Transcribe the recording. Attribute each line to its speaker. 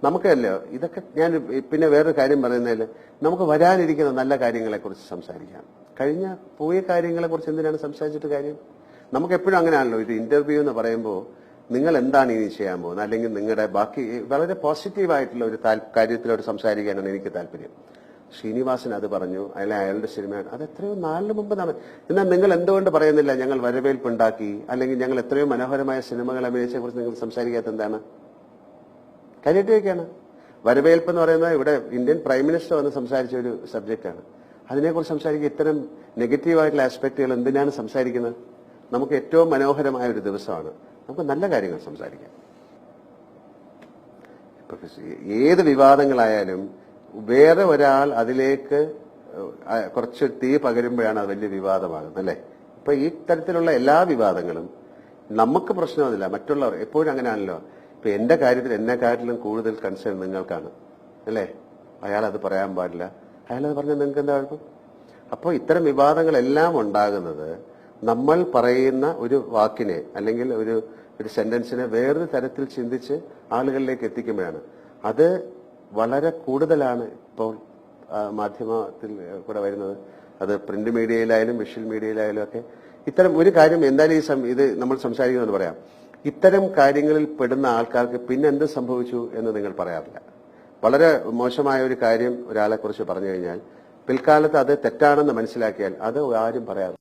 Speaker 1: നമുക്കല്ലോ ഇതൊക്കെ ഞാൻ പിന്നെ വേറൊരു കാര്യം പറയുന്നതിൽ നമുക്ക് വരാനിരിക്കുന്ന നല്ല കാര്യങ്ങളെക്കുറിച്ച് സംസാരിക്കാം. കഴിഞ്ഞ പോയ കാര്യങ്ങളെക്കുറിച്ച് എന്തിനാണ് സംസാരിച്ചിട്ട് കാര്യം? നമുക്ക് എപ്പോഴും അങ്ങനെയാണല്ലോ, ഒരു ഇന്റർവ്യൂ എന്ന് പറയുമ്പോൾ നിങ്ങൾ എന്താണ് ഇനി ചെയ്യാൻ പോകുന്നത്, അല്ലെങ്കിൽ നിങ്ങളുടെ ബാക്കി വളരെ പോസിറ്റീവായിട്ടുള്ള ഒരു കാര്യത്തിലോട്ട് സംസാരിക്കാനാണ് എനിക്ക് താല്പര്യം. ശ്രീനിവാസൻ അത് പറഞ്ഞു, അയാളുടെ സിനിമയാണ് അത് എത്രയോ നാളിന് മുമ്പ് എന്നാൽ നിങ്ങൾ എന്തുകൊണ്ട് പറയുന്നില്ല ഞങ്ങൾ വരവേൽപ്പുണ്ടാക്കി, അല്ലെങ്കിൽ ഞങ്ങൾ എത്രയോ മനോഹരമായ സിനിമകൾ അഭിനയിച്ചതിനെ കുറിച്ച് നിങ്ങൾ സംസാരിക്കാത്ത എന്താണ്? കാര്യമായിട്ട് വയ്ക്കാണ്. വരവേൽപ്പ് എന്ന് പറയുന്നത് ഇവിടെ ഇന്ത്യൻ പ്രൈം മിനിസ്റ്റർ വന്ന് സംസാരിച്ച ഒരു സബ്ജക്റ്റാണ്. അതിനെക്കുറിച്ച് സംസാരിക്കുക ഇത്തരം നെഗറ്റീവായിട്ടുള്ള ആസ്പെക്റ്റുകൾ എന്തിനാണ് സംസാരിക്കുന്നത്? നമുക്ക് ഏറ്റവും മനോഹരമായ ഒരു ദിവസമാണ്, നമുക്ക് നല്ല കാര്യങ്ങൾ സംസാരിക്കാം. ഏത് വിവാദങ്ങളായാലും വേറെ ഒരാൾ അതിലേക്ക് കുറച്ച് തീ പകരുമ്പോഴാണ് അത് വലിയ വിവാദമാകുന്നത്, അല്ലേ? ഇപ്പൊ ഈ തരത്തിലുള്ള എല്ലാ വിവാദങ്ങളും നമുക്ക് പ്രശ്നമൊന്നുമില്ല, മറ്റുള്ളവർ എപ്പോഴും അങ്ങനെയാണല്ലോ. ഇപ്പൊ എന്റെ കാര്യത്തിൽ എന്നെക്കാട്ടിലും കൂടുതൽ കൺസേൺ നിങ്ങൾക്കാണ്, അല്ലേ? അയാൾ അത് പറയാൻ പാടില്ല, അയാളത് പറഞ്ഞാൽ നിങ്ങൾക്ക് എന്താ കുഴപ്പം? അപ്പോൾ ഇത്തരം വിവാദങ്ങളെല്ലാം ഉണ്ടാകുന്നത് നമ്മൾ പറയുന്ന ഒരു വാക്കിനെ അല്ലെങ്കിൽ ഒരു സെന്റൻസിനെ വേറൊരു തരത്തിൽ ചിന്തിച്ച് ആളുകളിലേക്ക് എത്തിക്കുമ്പോഴാണ്. അത് വളരെ കൂടുതലാണ് ഇപ്പോൾ മാധ്യമത്തിൽ കൂടെ വരുന്നത്. അത് പ്രിന്റ് മീഡിയയിലായാലും വിഷ്വൽ മീഡിയയിലായാലും ഒക്കെ ഇത്തരം ഒരു കാര്യം എന്തായാലും ഇത് നമ്മൾ സംസാരിക്കുന്നുണ്ട് പറയാം. ഇത്തരം കാര്യങ്ങളിൽ പെടുന്ന ആൾക്കാർക്ക് പിന്നെ എന്ത് സംഭവിച്ചു എന്ന് നിങ്ങൾ പറയാറില്ല. വളരെ മോശമായ ഒരു കാര്യം ഒരാളെ കുറിച്ച് പറഞ്ഞു കഴിഞ്ഞാൽ പിൽക്കാലത്ത് അത് തെറ്റാണെന്ന് മനസ്സിലാക്കിയാൽ അത് ആരും പറയാറില്ല.